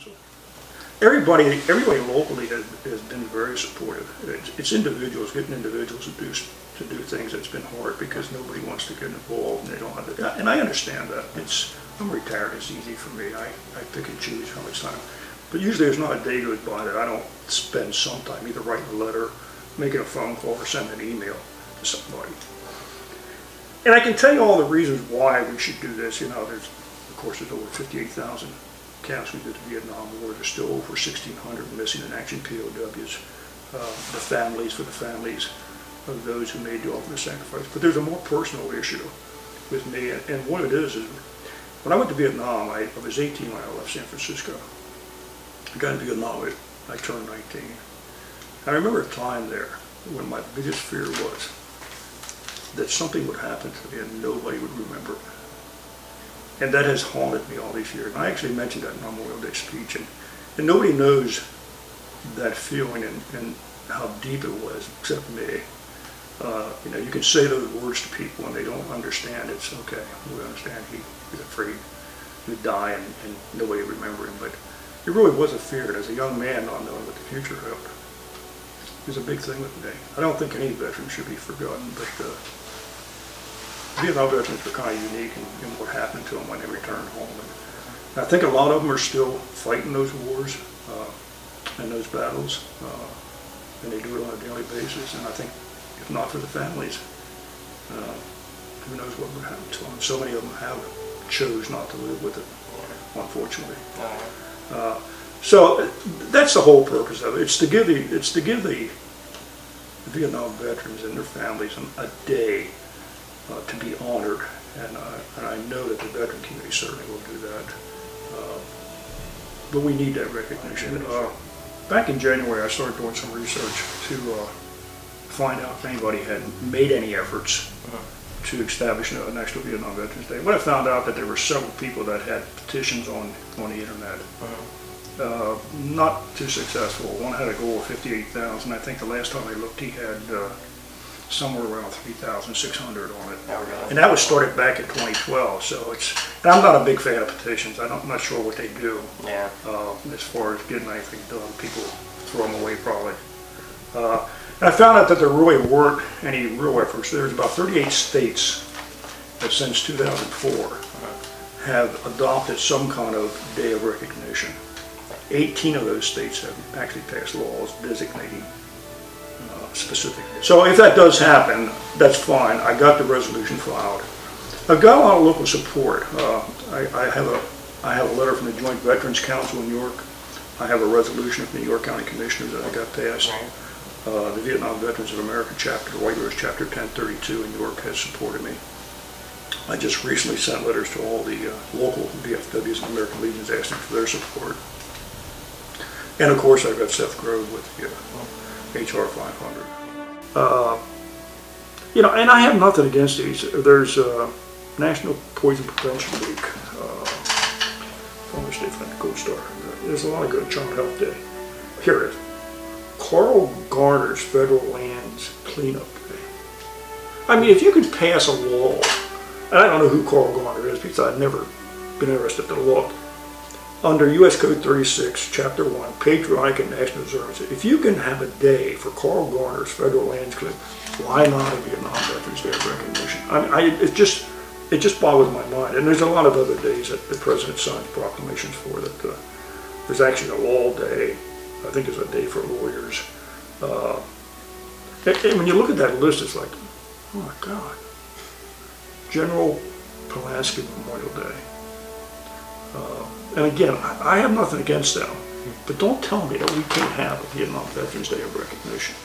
Council. Everybody locally has been very supportive. It's individuals, getting individuals to do things that's been hard because nobody wants to get involved and they don't have to. And I understand that. I'm retired, it's easy for me. I pick and choose how much time. But usually there's not a day goes by that I don't spend some time either writing a letter, making a phone call, or sending an email to somebody. And I can tell you all the reasons why we should do this. You know, of course, there's over 58,000 casualties of the Vietnam War. There's still over 1,600 missing in action POWs. For the families of those who made the ultimate sacrifice. But there's a more personal issue with me, and what it is when I went to Vietnam, I was 18 when I left San Francisco. I got into Vietnam when I turned 19. I remember a time there when my biggest fear was that something would happen to me and nobody would remember it. And that has haunted me all these years. And I actually mentioned that in my Memorial Day speech, and nobody knows that feeling and how deep it was except me. You know, you can say those words to people and they don't understand. It's okay, we understand he was afraid he would die and nobody would remember him. But it really was a fear, and as a young man not knowing what the future held, it was a big thing with me. I don't think any veteran should be forgotten, but Vietnam veterans are kind of unique in what happened to them when they returned home. And I think a lot of them are still fighting those wars and those battles, and they do it on a daily basis. And I think if not for the families, who knows what would happen to them. So many of them have chose not to live with it, unfortunately. So that's the whole purpose of it. It's to give the Vietnam veterans and their families a day to be honored, and I know that the veteran community certainly will do that. But we need that recognition. Back in January, I started doing some research to find out if anybody had made any efforts to establish a National Vietnam Veterans Day. When I found out that there were several people that had petitions on the internet, not too successful. One had a goal of 58,000. I think the last time I looked, he had somewhere around 3,600 on it. And that was started back in 2012. So and I'm not a big fan of petitions. I'm not sure what they do. As far as getting anything done, people throw them away probably. And I found out that there really weren't any real efforts. There's about 38 states that since 2004 have adopted some kind of day of recognition. 18 of those states have actually passed laws designating specific. So if that does happen, that's fine. I got the resolution filed. I've got a lot of local support. I have a letter from the Joint Veterans Council in New York. I have a resolution from the New York County Commissioners that I got passed. The Vietnam Veterans of America chapter, the White Rose chapter 1032 in New York has supported me. I just recently sent letters to all the local VFWs and American Legions asking for their support. And of course I've got Seth Grove with the HR 500. You know, and I have nothing against these. There's National Poison Prevention Week. Former State Friend Gold Star. There's a lot of good. Child Health Day. Here it is. Carl Garner's Federal Lands Cleanup Day. I mean, if you can pass a law, and I don't know who Carl Garner is because I've never been interested to look, under U.S. Code 36, Chapter 1, Patriotic and National Observance, if you can have a day for Carl Garner's Federal Lands Cleanup, why not a Vietnam Veterans Day of recognition? I mean, it just boggles my mind. And there's a lot of other days that the President signs proclamations for that. There's actually a law day. I think there's a day for lawyers. And when you look at that list, it's like, oh my God. General Pulaski Memorial Day. And again, I have nothing against them, but don't tell me that we can't have a Vietnam Veterans Day of recognition.